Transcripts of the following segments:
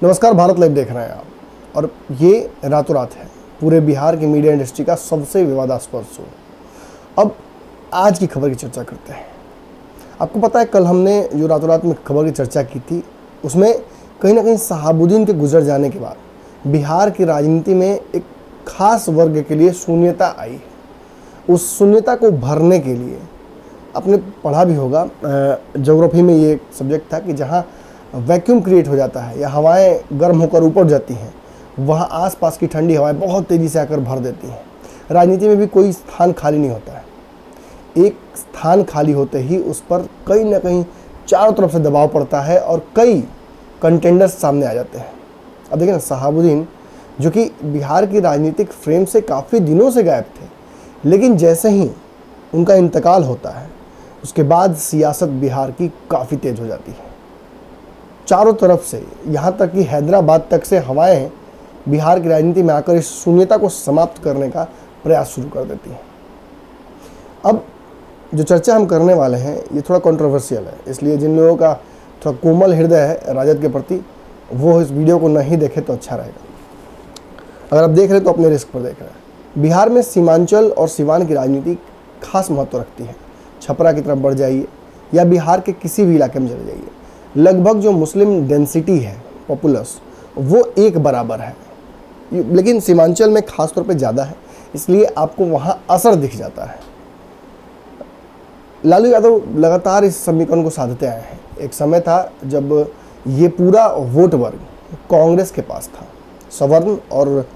नमस्कार, भारत लाइव देख रहे हैं आप। और ये रातों रात है पूरे बिहार की मीडिया इंडस्ट्री का सबसे विवादास्पद शो। अब आज की खबर की चर्चा करते हैं। आपको पता है, कल हमने जो रातों रात में खबर की चर्चा की थी, उसमें कहीं ना कहीं शहाबुद्दीन के गुजर जाने के बाद बिहार की राजनीति में एक खास वर्ग के लिए शून्यता आई है। उस शून्यता को भरने के लिए, आपने पढ़ा भी होगा, ज्योग्राफी में ये सब्जेक्ट था कि जहाँ वैक्यूम क्रिएट हो जाता है या हवाएं गर्म होकर ऊपर जाती हैं, वहाँ आसपास की ठंडी हवाएं बहुत तेज़ी से आकर भर देती हैं। राजनीति में भी कोई स्थान खाली नहीं होता है। एक स्थान खाली होते ही उस पर कहीं ना कहीं चारों तरफ से दबाव पड़ता है और कई कंटेंडर्स सामने आ जाते हैं। अब देखिए ना, शहाबुद्दीन जो कि बिहार की राजनीतिक फ्रेम से काफ़ी दिनों से गायब थे, लेकिन जैसे ही उनका इंतकाल होता है उसके बाद सियासत बिहार की काफ़ी तेज़ हो जाती है। चारों तरफ से, यहाँ तक कि हैदराबाद तक से हवाएं बिहार की राजनीति में आकर इस शून्यता को समाप्त करने का प्रयास शुरू कर देती हैं। अब जो चर्चा हम करने वाले हैं ये थोड़ा कंट्रोवर्शियल है, इसलिए जिन लोगों का थोड़ा कोमल हृदय है राजद के प्रति, वो इस वीडियो को नहीं देखे तो अच्छा रहेगा। अगर आप देख रहे हैं तो अपने रिस्क पर देख रहे हैं। बिहार में सीमांचल और सिवान की राजनीति खास महत्व रखती है। छपरा की तरफ बढ़ जाइए या बिहार के किसी भी इलाके में चले जाइए, लगभग जो मुस्लिम डेंसिटी है, पॉपुलस, वो एक बराबर है, लेकिन सीमांचल में खास तौर पे ज़्यादा है, इसलिए आपको वहाँ असर दिख जाता है। लालू यादव लगातार इस समीकरण को साधते आए हैं। एक समय था जब ये पूरा वोट वर्ग कांग्रेस के पास था। सवर्ण और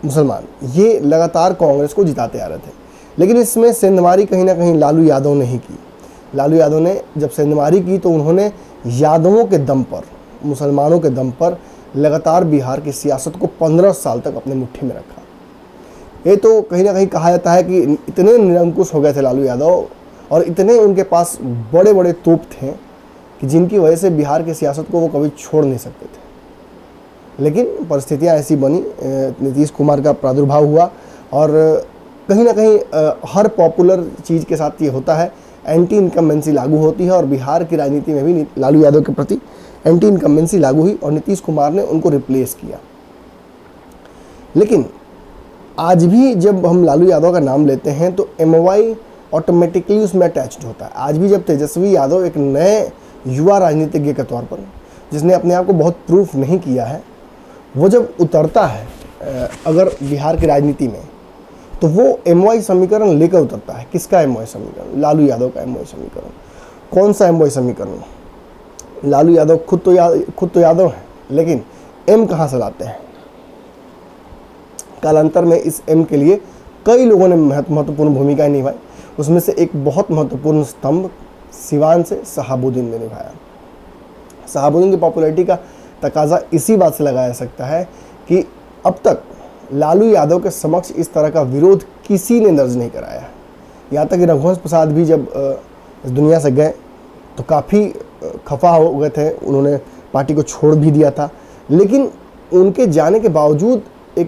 मुसलमान ये लगातार कांग्रेस को जिताते आ रहे थे, लेकिन इसमें सेंधमारी कहीं ना कहीं लालू यादव ने ही की। लालू यादव ने जब सेंधमारी की तो उन्होंने यादवों के दम पर, मुसलमानों के दम पर लगातार बिहार की सियासत को 15 साल तक अपने मुट्ठी में रखा। ये तो कहीं ना कहीं कहा जाता है कि इतने निरंकुश हो गए थे लालू यादव और इतने उनके पास बड़े बड़े तोप थे कि जिनकी वजह से बिहार की सियासत को वो कभी छोड़ नहीं सकते थे। लेकिन परिस्थितियाँ ऐसी बनी, नीतीश कुमार का प्रादुर्भाव हुआ और कहीं ना कहीं हर पॉपुलर चीज़ के साथ ये होता है, एंटी इनकम्बेंसी लागू होती है और बिहार की राजनीति में भी लालू यादव के प्रति एंटी इनकम्बेंसी लागू हुई और नीतीश कुमार ने उनको रिप्लेस किया। लेकिन आज भी जब हम लालू यादव का नाम लेते हैं तो एमवाई ऑटोमेटिकली उसमें अटैच्ड होता है। आज भी जब तेजस्वी यादव एक नए युवा राजनीतिज्ञ के तौर पर, जिसने अपने आप को बहुत प्रूफ नहीं किया है, वो जब उतरता है अगर बिहार की राजनीति में, तो वो एमवाई समीकरण लेकर उतरता है। किसका एमवाई समीकरण? लालू यादव का एमवाई समीकरण। कौन सा एमवाई समीकरण? लालू यादव खुद तो यादव हैं, लेकिन एम कहाँ से लाते हैं? कालांतर में इस एम के लिए कई लोगों ने महत्वपूर्ण भूमिका निभाई। उसमें से एक बहुत महत्वपूर्ण स्तंभ सिवान से शहाबुद्दीन ने निभाया। शहाबुद्दीन की पॉपुलैरिटी का तकाजा इसी बात से लगाया जा सकता है कि अब तक लालू यादव के समक्ष इस तरह का विरोध किसी ने दर्ज नहीं कराया। यहाँ तक कि रघुवंश प्रसाद भी जब इस दुनिया से गए तो काफ़ी खफा हो गए थे, उन्होंने पार्टी को छोड़ भी दिया था, लेकिन उनके जाने के बावजूद एक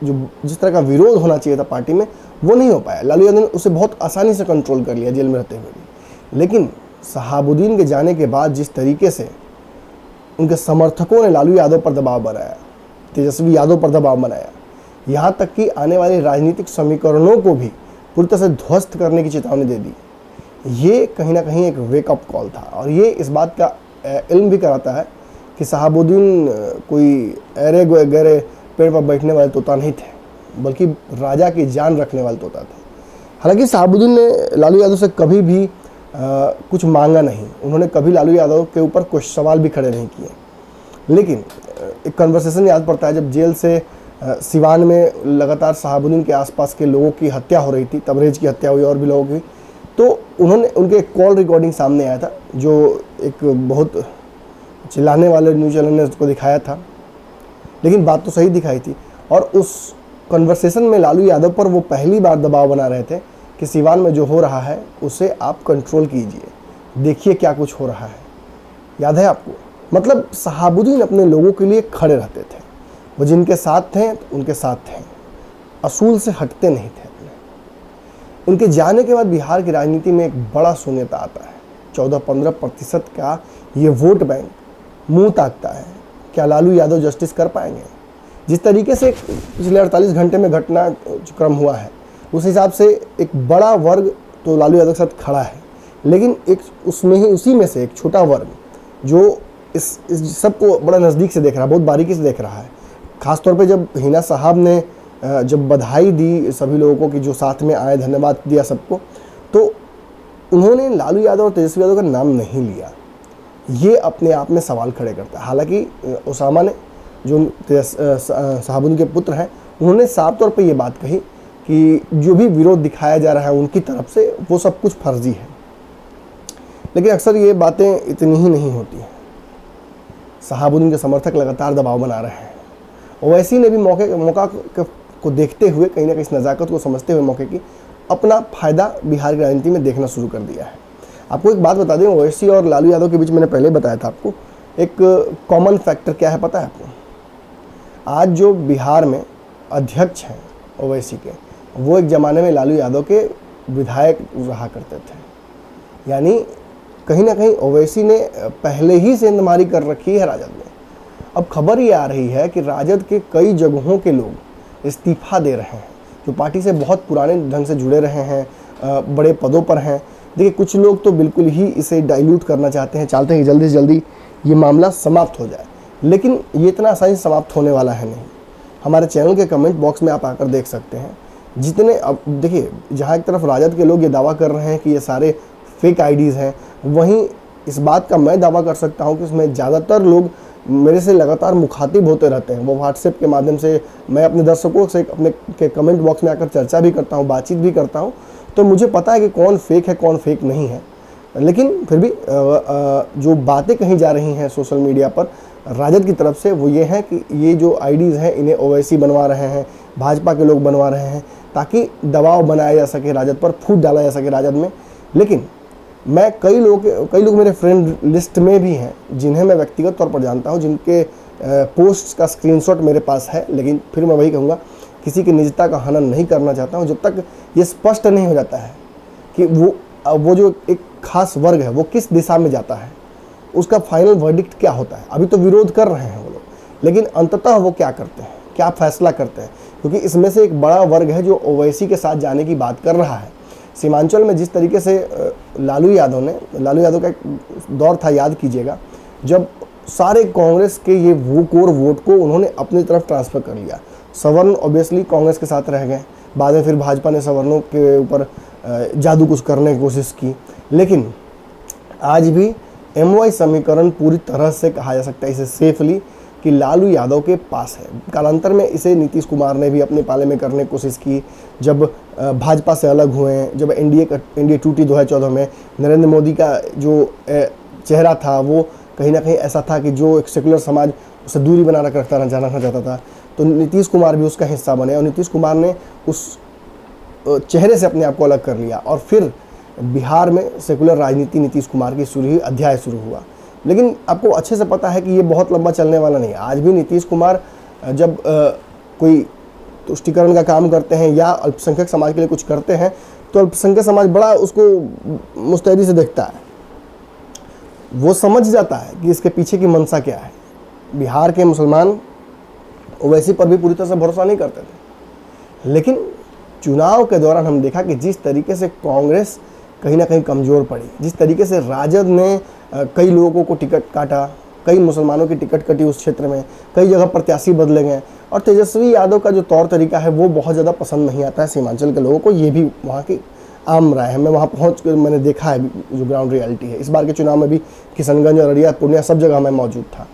जो जिस तरह का विरोध होना चाहिए था पार्टी में, वो नहीं हो पाया। लालू यादव ने उसे बहुत आसानी से कंट्रोल कर लिया जेल में रहते हुए भी। लेकिन शहाबुद्दीन के जाने के बाद जिस तरीके से उनके समर्थकों ने लालू यादव पर दबाव बनाया, तेजस्वी यादव पर दबाव बनाया, यहाँ तक कि आने वाले राजनीतिक समीकरणों को भी पूरी तरह से ध्वस्त करने की चेतावनी दे दी, ये कहीं ना कहीं एक वेकअप कॉल था। और ये इस बात का इल्म भी कराता है कि शहाबुद्दीन कोई अरे गहरे पेड़ पर बैठने वाले तोता नहीं थे, बल्कि राजा की जान रखने वाले तोता थे। हालांकि शहाबुद्दीन ने लालू यादव से कभी भी कुछ मांगा नहीं, उन्होंने कभी लालू यादव के ऊपर कुछ सवाल भी खड़े नहीं किए। लेकिन एक कन्वर्सेशन याद पड़ता है जब जेल से सिवान में लगातार शहाबुद्दीन के आसपास के लोगों की हत्या हो रही थी, तबरेज की हत्या हुई और भी लोगों की, तो उन्होंने उनके एक कॉल रिकॉर्डिंग सामने आया था जो एक बहुत चिल्लाने वाले न्यूज़ चैनल ने उसको दिखाया था, लेकिन बात तो सही दिखाई थी। और उस कन्वर्सेशन में लालू यादव पर वो पहली बार दबाव बना रहे थे कि सिवान में जो हो रहा है उसे आप कंट्रोल कीजिए, देखिए क्या कुछ हो रहा है। याद है आपको? मतलब शहाबुद्दीन अपने लोगों के लिए खड़े रहते थे, वो जिनके साथ थे तो उनके साथ थे, असूल से हटते नहीं थे। उनके जाने के बाद बिहार की राजनीति में एक बड़ा शून्यता आता है। 14-15% का ये वोट बैंक मुंह ताकता है क्या लालू यादव जस्टिस कर पाएंगे? जिस तरीके से पिछले 48 घंटे में घटना क्रम हुआ है, उस हिसाब से एक बड़ा वर्ग तो लालू यादव के साथ खड़ा है, लेकिन एक उसमें ही उसी में से एक छोटा वर्ग जो इस सबको बड़ा नज़दीक से देख रहा है, बहुत बारीकी से देख रहा है। ख़ासतौर पे जब हिना साहब ने जब बधाई दी सभी लोगों को कि जो साथ में आए, धन्यवाद दिया सबको, तो उन्होंने लालू यादव और तेजस्वी यादव का नाम नहीं लिया। ये अपने आप में सवाल खड़े करता है। हालांकि ओसामा ने, जो शहाबुद्दीन के पुत्र हैं, उन्होंने साफ तौर पे ये बात कही कि जो भी विरोध दिखाया जा रहा है उनकी तरफ से, वो सब कुछ फर्जी है। लेकिन अक्सर ये बातें इतनी ही नहीं होती हैं। शहाबुद्दीन के समर्थक लगातार दबाव बना रहे हैं। ओवैसी ने भी मौका को देखते हुए, कहीं ना कहीं इस नज़ाकत को समझते हुए मौके की अपना फ़ायदा बिहार की राजनीति में देखना शुरू कर दिया है। आपको एक बात बता दें, ओवैसी और लालू यादव के बीच मैंने पहले बताया था आपको, एक कॉमन फैक्टर क्या है पता है आपको? आज जो बिहार में अध्यक्ष हैं ओवैसी के, वो एक ज़माने में लालू यादव के विधायक रहा करते थे। यानी कहीं ना कहीं ओवैसी ने पहले ही सेंधमारी कर रखी है राजद में। अब खबर ये आ रही है कि राजद के कई जगहों के लोग इस्तीफा दे रहे हैं, जो पार्टी से बहुत पुराने ढंग से जुड़े रहे हैं, बड़े पदों पर हैं। देखिए, कुछ लोग तो बिल्कुल ही इसे डाइल्यूट करना चाहते हैं, चाहते हैं कि जल्दी से जल्दी ये मामला समाप्त हो जाए, लेकिन ये इतना आसानी से समाप्त होने वाला है नहीं। हमारे चैनल के कमेंट बॉक्स में आप आकर देख सकते हैं, जितने, अब देखिए, जहाँ एक तरफ राजद के लोग ये दावा कर रहे हैं कि ये सारे फेक आईडीज़ हैं, वहीं इस बात का मैं दावा कर सकता हूँ कि इसमें ज़्यादातर लोग मेरे से लगातार मुखातिब होते रहते हैं। वो व्हाट्सएप के माध्यम से, मैं अपने दर्शकों से अपने के कमेंट बॉक्स में आकर चर्चा भी करता हूँ, बातचीत भी करता हूँ, तो मुझे पता है कि कौन फेक है कौन फेक नहीं है। लेकिन फिर भी जो बातें कही जा रही हैं सोशल मीडिया पर राजद की तरफ से, वो ये है कि ये जो आईडीज़ हैं इन्हें ओवैसी बनवा रहे हैं, भाजपा के लोग बनवा रहे हैं, ताकि दबाव बनाया जा सके राजद पर, फूट डाला जा सके राजद में। लेकिन मैं कई लोग मेरे फ्रेंड लिस्ट में भी हैं जिन्हें मैं व्यक्तिगत तौर पर जानता हूं, जिनके पोस्ट्स का स्क्रीनशॉट मेरे पास है। लेकिन फिर मैं वही कहूँगा, किसी की निजता का हनन नहीं करना चाहता हूं जब तक ये स्पष्ट नहीं हो जाता है कि वो जो एक खास वर्ग है वो किस दिशा में जाता है, उसका फाइनल वर्डिक्ट क्या होता है। अभी तो विरोध कर रहे हैं वो लोग, लेकिन अंततः वो क्या करते हैं, क्या फैसला करते हैं, क्योंकि इसमें से एक बड़ा वर्ग है जो ओवैसी के साथ जाने की बात कर रहा है। सीमांचल में जिस तरीके से लालू यादव का एक दौर था, याद कीजिएगा, जब सारे कांग्रेस के ये कोर वोट को उन्होंने अपनी तरफ ट्रांसफ़र कर लिया। सवर्ण ऑब्वियसली कांग्रेस के साथ रह गए, बाद में फिर भाजपा ने सवर्णों के ऊपर जादू कुछ करने की कोशिश की। लेकिन आज भी MY समीकरण पूरी तरह से कहा जा सकता है इसे सेफली कि लालू यादव के पास है। कालांतर में इसे नीतीश कुमार ने भी अपने पाले में करने की कोशिश की, जब भाजपा से अलग हुए, जब एनडीए टूटी 2014 में। नरेंद्र मोदी का जो चेहरा था वो कहीं ना कहीं ऐसा था कि जो एक सेकुलर समाज उसे दूरी बना रखना जाना चाहता था, तो नीतीश कुमार भी उसका हिस्सा बने और नीतीश कुमार ने उस चेहरे से अपने आप को अलग कर लिया। और फिर बिहार में सेकुलर राजनीति नीतीश कुमार की अध्याय शुरू हुआ। लेकिन आपको अच्छे से पता है कि ये बहुत लंबा चलने वाला नहीं है। आज भी नीतीश कुमार जब कोई तुष्टिकरण का काम करते हैं या अल्पसंख्यक समाज के लिए कुछ करते हैं, तो अल्पसंख्यक समाज बड़ा उसको मुस्तैदी से देखता है। वो समझ जाता है कि इसके पीछे की मंशा क्या है। बिहार के मुसलमान ओवैसी पर भी पूरी तरह से भरोसा नहीं करते थे, लेकिन चुनाव के दौरान हम देखा कि जिस तरीके से कांग्रेस कहीं ना कहीं कमज़ोर पड़ी, जिस तरीके से राजद ने कई लोगों को टिकट काटा, कई मुसलमानों की टिकट कटी उस क्षेत्र में, कई जगह प्रत्याशी बदले गए, और तेजस्वी यादव का जो तौर तरीका है वो बहुत ज़्यादा पसंद नहीं आता है सीमांचल के लोगों को। ये भी वहाँ की आम राय है। मैं वहाँ पहुँच कर मैंने देखा है जो ग्राउंड रियलिटी है। इस बार के चुनाव में भी किशनगंज, अररिया, पूर्णिया सब जगह मैं मौजूद था।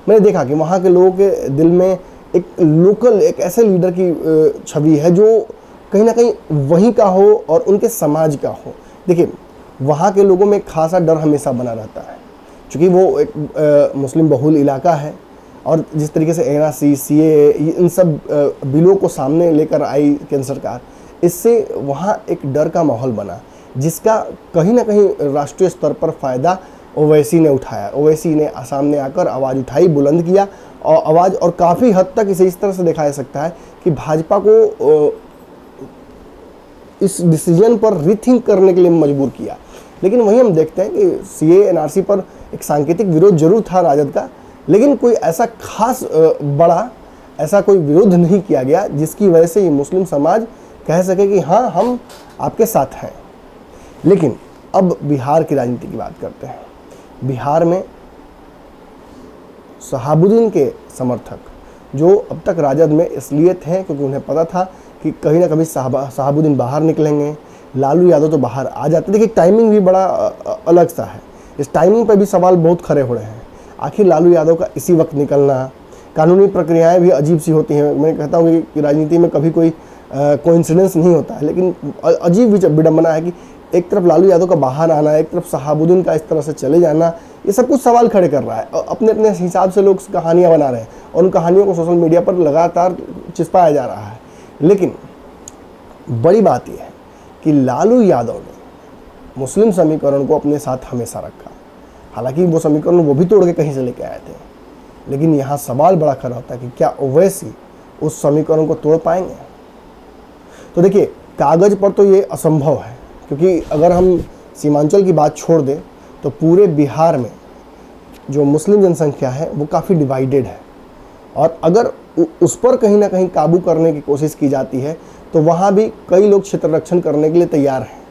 मैंने देखा कि वहाँ के लोगों के दिल में एक लोकल, एक ऐसे लीडर की छवि है जो कहीं ना कहीं वहीं का हो और उनके समाज का हो। देखिए, वहाँ के लोगों में खासा डर हमेशा बना रहता है, क्योंकि वो एक मुस्लिम बहुल इलाका है, और जिस तरीके से NRC, CAA इन सब बिलों को सामने लेकर आई केंद्र सरकार, इससे वहाँ एक डर का माहौल बना, जिसका कहीं ना कहीं राष्ट्रीय स्तर पर फ़ायदा ओवैसी ने उठाया। ओवैसी ने सामने आकर आवाज़ उठाई, बुलंद किया और आवाज़, और काफ़ी हद तक इसे इस तरह से देखा जा सकता है कि भाजपा को इस डिसीजन पर रीथिंक करने के लिए मजबूर किया। लेकिन वहीं हम देखते हैं कि CAA NRC पर एक सांकेतिक विरोध जरूर था राजद का, लेकिन कोई ऐसा खास बड़ा ऐसा कोई विरोध नहीं किया गया जिसकी वजह से ये मुस्लिम समाज कह सके कि हाँ हम आपके साथ हैं। लेकिन अब बिहार की राजनीति की बात करते हैं। बिहार में शहाबुद्दीन के समर्थक जो अब तक राजद में इसलिए थे क्योंकि उन्हें पता था कि कहीं ना कभी शहाबुद्दीन बाहर निकलेंगे, लालू यादव तो बाहर आ जाते। देखिए टाइमिंग भी बड़ा अलग सा है, इस टाइमिंग पर भी सवाल बहुत खड़े हो रहे हैं। आखिर लालू यादव का इसी वक्त निकलना, कानूनी प्रक्रियाएं भी अजीब सी होती हैं। मैं कहता हूँ कि राजनीति में कभी कोई कोइंसिडेंस नहीं होता है, लेकिन अजीब विडंबना है कि एक तरफ लालू यादव का बाहर आना, एक तरफ शहाबुद्दीन का इस तरह से चले जाना, ये सब कुछ सवाल खड़े कर रहा है। अपने अपने हिसाब से लोग कहानियाँ बना रहे हैं और उन कहानियों को सोशल मीडिया पर लगातार चिपकाया जा रहा है। लेकिन बड़ी बात यह है कि लालू यादव ने मुस्लिम समीकरण को अपने साथ हमेशा रखा। हालांकि वो समीकरण वो भी तोड़ के कहीं से लेके आए थे, लेकिन यहाँ सवाल बड़ा खड़ा होता है कि क्या ओवैसी उस समीकरण को तोड़ पाएंगे। तो देखिए कागज़ पर तो ये असंभव है, क्योंकि अगर हम सीमांचल की बात छोड़ दें तो पूरे बिहार में जो मुस्लिम जनसंख्या है वो काफ़ी डिवाइडेड है, और अगर उस पर कहीं ना कहीं काबू करने की कोशिश की जाती है तो वहाँ भी कई लोग क्षेत्र रक्षण करने के लिए तैयार हैं।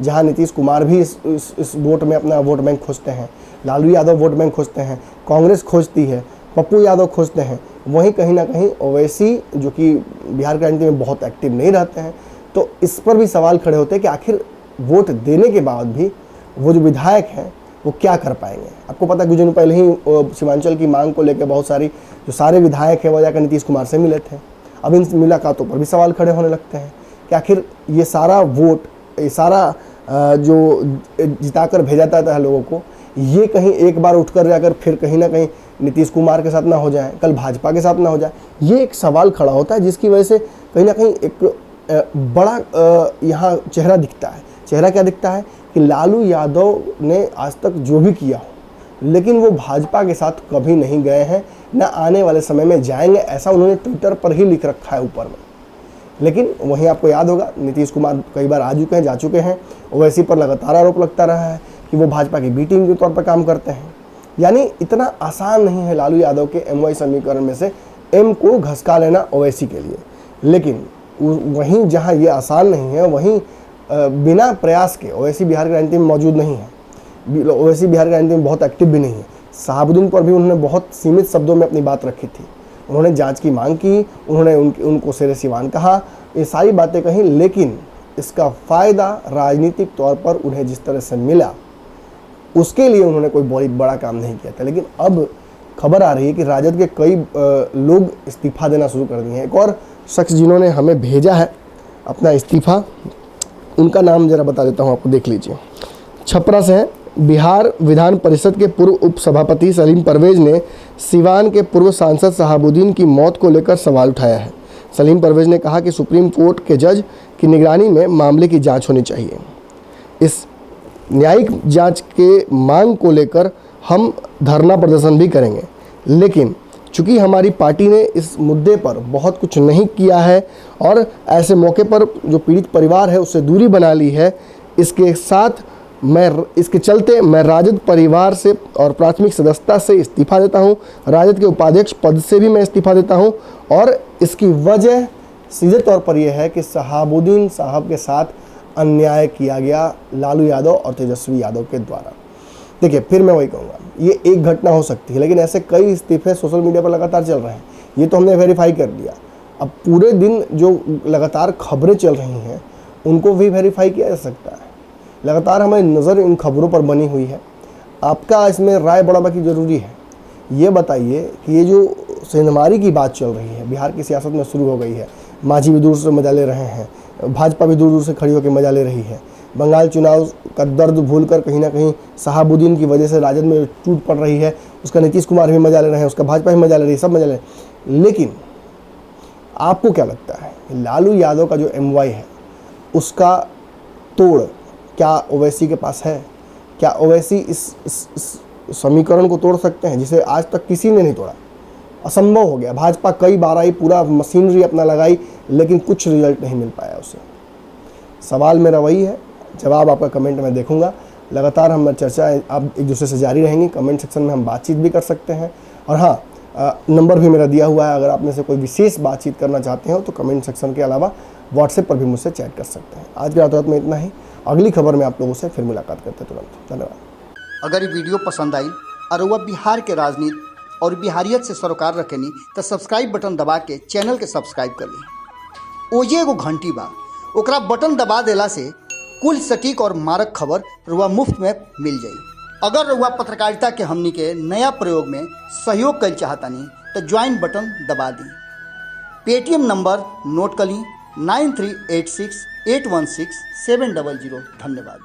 जहाँ नीतीश कुमार भी इस वोट में अपना वोट बैंक खोजते हैं, लालू यादव वोट बैंक खोजते हैं, कांग्रेस खोजती है, पप्पू यादव खोजते हैं, वहीं कहीं ना कहीं ओवैसी जो कि बिहार की राजनीति में बहुत एक्टिव नहीं रहते हैं। तो इस पर भी सवाल खड़े होते हैं कि आखिर वोट देने के बाद भी वो जो विधायक हैं वो क्या कर पाएंगे। आपको पता है कुछ दिन पहले ही सीमांचल की मांग को लेकर बहुत सारी जो सारे विधायक हैं वो जाकर नीतीश कुमार से मिले थे। अब इन मुलाकातों पर भी सवाल खड़े होने लगते हैं कि आखिर ये सारा वोट, ये सारा जो जिताकर भेजा जाता है लोगों को, ये कहीं एक बार उठकर जाकर फिर कहीं ना कहीं नीतीश कुमार के साथ ना हो जाए, कल भाजपा के साथ ना हो जाए। ये एक सवाल खड़ा होता है जिसकी वजह से कहीं ना कहीं एक बड़ा यहाँ चेहरा दिखता है। चेहरा क्या दिखता है कि लालू यादव ने आज तक जो भी किया हो, लेकिन वो भाजपा के साथ कभी नहीं गए हैं, ना आने वाले समय में जाएंगे, ऐसा उन्होंने ट्विटर पर ही लिख रखा है ऊपर में। लेकिन वहीं आपको याद होगा नीतीश कुमार कई बार आ चुके हैं, जा चुके हैं, ओवैसी पर लगातार आरोप लगता रहा है कि वो भाजपा की बी टीम के तौर पर काम करते हैं। यानी इतना आसान नहीं है लालू यादव के एमवाई समीकरण में से एम को घसका लेना ओवैसी के लिए। लेकिन वहीं जहां ये आसान नहीं है, वहीं बिना प्रयास के ओवैसी बिहार की राजनीति में मौजूद नहीं है। ओवैसी बिहार की राजनीति में बहुत एक्टिव भी नहीं है। शहाबुद्दीन पर भी उन्होंने बहुत सीमित शब्दों में अपनी बात रखी थी। उन्होंने जांच की मांग की, उन्होंने उनको शेरे सिवान कहा, ये सारी बातें कही, लेकिन इसका फ़ायदा राजनीतिक तौर पर उन्हें जिस तरह से मिला उसके लिए उन्होंने कोई बहुत बड़ा काम नहीं किया था। लेकिन अब खबर आ रही है कि राजद के कई लोग इस्तीफा देना शुरू कर दिए हैं। एक और शख्स जिन्होंने हमें भेजा है अपना इस्तीफा, उनका नाम ज़रा बता देता हूँ आपको, देख लीजिए। छपरा से हैं। बिहार विधान परिषद के पूर्व उपसभापति सलीम परवेज ने सिवान के पूर्व सांसद शहाबुद्दीन की मौत को लेकर सवाल उठाया है। सलीम परवेज ने कहा कि सुप्रीम कोर्ट के जज की निगरानी में मामले की जांच होनी चाहिए। इस न्यायिक जांच के मांग को लेकर हम धरना प्रदर्शन भी करेंगे, लेकिन चूंकि हमारी पार्टी ने इस मुद्दे पर बहुत कुछ नहीं किया है और ऐसे मौके पर जो पीड़ित परिवार है उससे दूरी बना ली है, इसके चलते मैं राजद परिवार से और प्राथमिक सदस्यता से इस्तीफा देता हूं। राजद के उपाध्यक्ष पद से भी मैं इस्तीफा देता हूं, और इसकी वजह सीधे तौर पर यह है कि शहाबुद्दीन साहब के साथ अन्याय किया गया लालू यादव और तेजस्वी यादव के द्वारा। देखिए फिर मैं वही कहूँगा, ये एक घटना हो सकती है, लेकिन ऐसे कई इस्तीफे सोशल मीडिया पर लगातार चल रहे हैं। ये तो हमने वेरीफाई कर दिया। अब पूरे दिन जो लगातार खबरें चल रही हैं उनको भी वेरीफाई किया जा सकता है। लगातार हमारी नज़र इन खबरों पर बनी हुई है। आपका इसमें राय बढ़ाना की ज़रूरी है। ये बताइए कि ये जो सेंधमारी की बात चल रही है बिहार की सियासत में शुरू हो गई है, मांझी भी दूर से मजा ले रहे हैं, भाजपा भी दूर दूर से खड़ी होकर मजा ले रही है। बंगाल चुनाव का दर्द भूलकर कहीं ना कहीं शहाबुद्दीन की वजह से राजद में टूट पड़ रही है, उसका नीतीश कुमार भी मजा ले रहे हैं, उसका भाजपा भी मजा ले रही है, सब मजा ले रहे हैं। लेकिन आपको क्या लगता है लालू यादव का जो एमवाई है उसका तोड़ क्या ओवैसी के पास है? क्या ओवैसी इस समीकरण को तोड़ सकते हैं जिसे आज तक किसी ने नहीं तोड़ा? असंभव हो गया। भाजपा कई बार आई, पूरा मशीनरी अपना लगाई, लेकिन कुछ रिजल्ट नहीं मिल पाया उसे। सवाल मेरा वही है, जवाब आपका कमेंट में देखूंगा। लगातार हम चर्चा आप एक दूसरे से जारी रहेंगी। कमेंट सेक्शन में हम बातचीत भी कर सकते हैं। और हाँ, नंबर भी मेरा दिया हुआ है, अगर आप में से कोई विशेष बातचीत करना चाहते हो तो कमेंट सेक्शन के अलावा व्हाट्सएप पर भी मुझसे चैट कर सकते हैं। आज की रात में इतना ही, अगली खबर में आप लोगों से फिर मुलाकात करते हैं तुरंत। धन्यवाद। अगर ये वीडियो पसंद आई और वह बिहार के राजनीति और बिहारियत से सरोकार रखेनी तो सब्सक्राइब बटन दबा के चैनल के सब्सक्राइब कर ली। ओजे एगो घंटी बा, ओकरा बटन दबा देला से कुल सटीक और मारक खबर रुआ मुफ्त में मिल जाई। अगर रुआ पत्रकारिता के हमनी के नया प्रयोग में सहयोग कर चाहतानी तो ज्वाइन बटन दबा दी। पेटीएम नंबर नोट कर ली 9386816700। धन्यवाद।